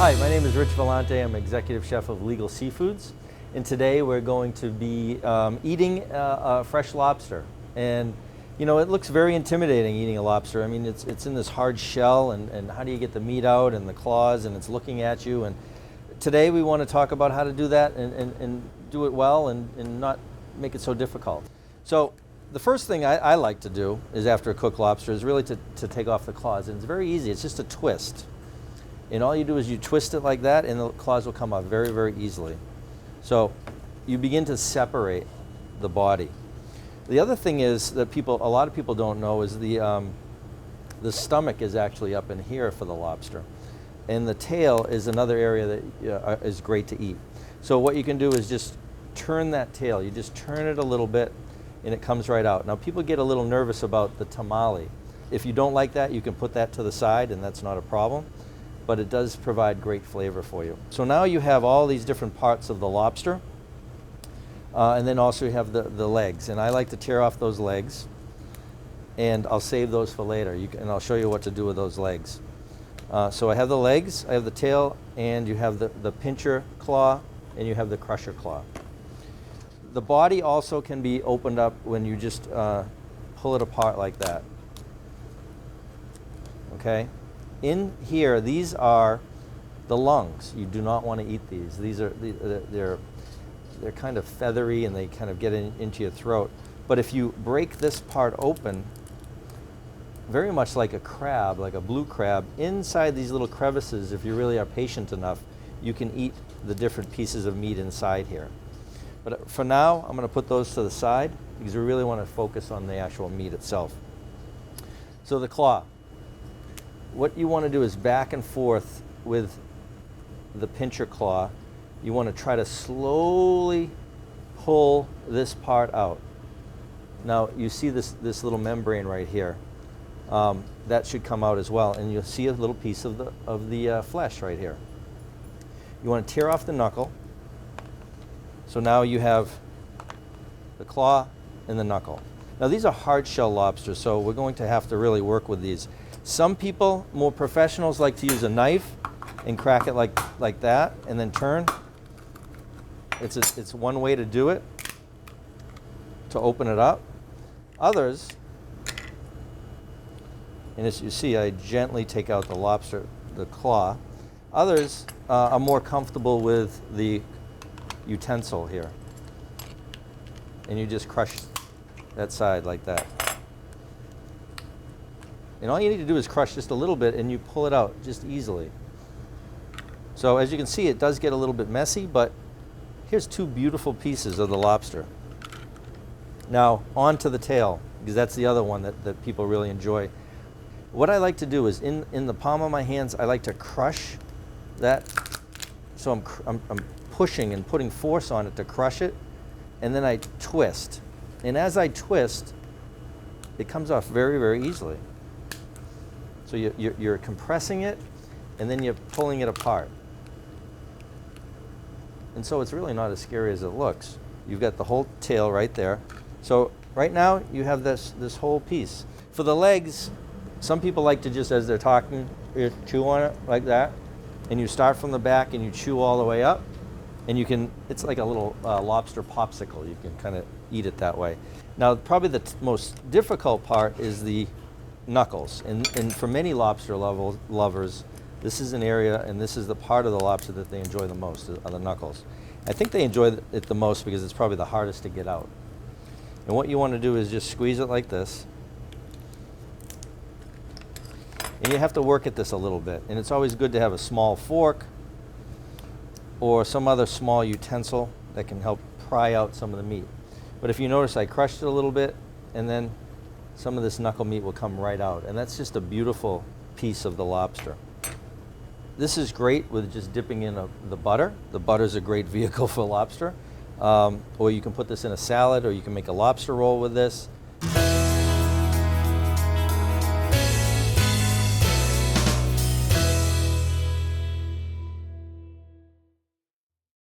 Hi, my name is Rich Vellante. I'm executive chef of Legal Seafoods, and today we're going to be eating a fresh lobster. And you know, it looks very intimidating eating a lobster. I mean, it's in this hard shell, and how do you get the meat out and the claws, and it's looking at you. And today we want to talk about how to do that and do it well and not make it so difficult. So the first thing I like to do is, after a cooked lobster, is really to take off the claws. And it's very easy. It's just a twist. And all you do is you twist it like that, and the claws will come off very, very easily. So you begin to separate the body. The other thing is that a lot of people don't know is the stomach is actually up in here for the lobster. And the tail is another area that is great to eat. So what you can do is just turn that tail. You just turn it a little bit, and it comes right out. Now, people get a little nervous about the tamale. If you don't like that, you can put that to the side, and that's not a problem. But it does provide great flavor for you. So now you have all these different parts of the lobster, and then also you have the legs. And I like to tear off those legs, and I'll save those for later. And I'll show you what to do with those legs. So I have the legs, I have the tail, and you have the pincher claw, and you have the crusher claw. The body also can be opened up when you just pull it apart like that. Okay? In here, these are the lungs. You do not want to eat these. They're kind of feathery, and they kind of get into your throat. But if you break this part open, very much like a crab, like a blue crab, inside these little crevices, if you really are patient enough, you can eat the different pieces of meat inside here. But for now, I'm going to put those to the side because we really want to focus on the actual meat itself. So the claw. What you want to do is back and forth with the pincher claw. You want to try to slowly pull this part out. Now you see this little membrane right here. That should come out as well, and you'll see a little piece of the flesh right here. You want to tear off the knuckle. So now you have the claw and the knuckle. Now these are hard shell lobsters, so we're going to have to really work with these. Some people, more professionals, like to use a knife and crack it like that and then turn. It's one way to do it, to open it up. Others, and as you see, I gently take out the lobster, the claw. Others are more comfortable with the utensil here. And you just crush that side like that. And all you need to do is crush just a little bit, and you pull it out just easily. So as you can see, it does get a little bit messy, but here's two beautiful pieces of the lobster. Now on to the tail, because that's the other one that people really enjoy. What I like to do is in the palm of my hands, I like to crush that. So I'm pushing and putting force on it to crush it, and then I twist. And as I twist, it comes off very, very easily. So you're compressing it, and then you're pulling it apart. And so it's really not as scary as it looks. You've got the whole tail right there. So right now you have this whole piece. For the legs, some people like to just, as they're talking, chew on it like that. And you start from the back and you chew all the way up. And you can, it's like a little lobster popsicle. You can kind of eat it that way. Now probably the most difficult part is the knuckles, and for many lobster lovers, this is an area, and this is the part of the lobster that they enjoy the most, are the knuckles. I think they enjoy it the most because it's probably the hardest to get out. And what you want to do is just squeeze it like this, and you have to work at this a little bit. And it's always good to have a small fork or some other small utensil that can help pry out some of the meat. But if you notice, I crushed it a little bit, and then some of this knuckle meat will come right out, and that's just a beautiful piece of the lobster. This is great with just dipping in the butter. The butter is a great vehicle for lobster. Or you can put this in a salad, or you can make a lobster roll with this.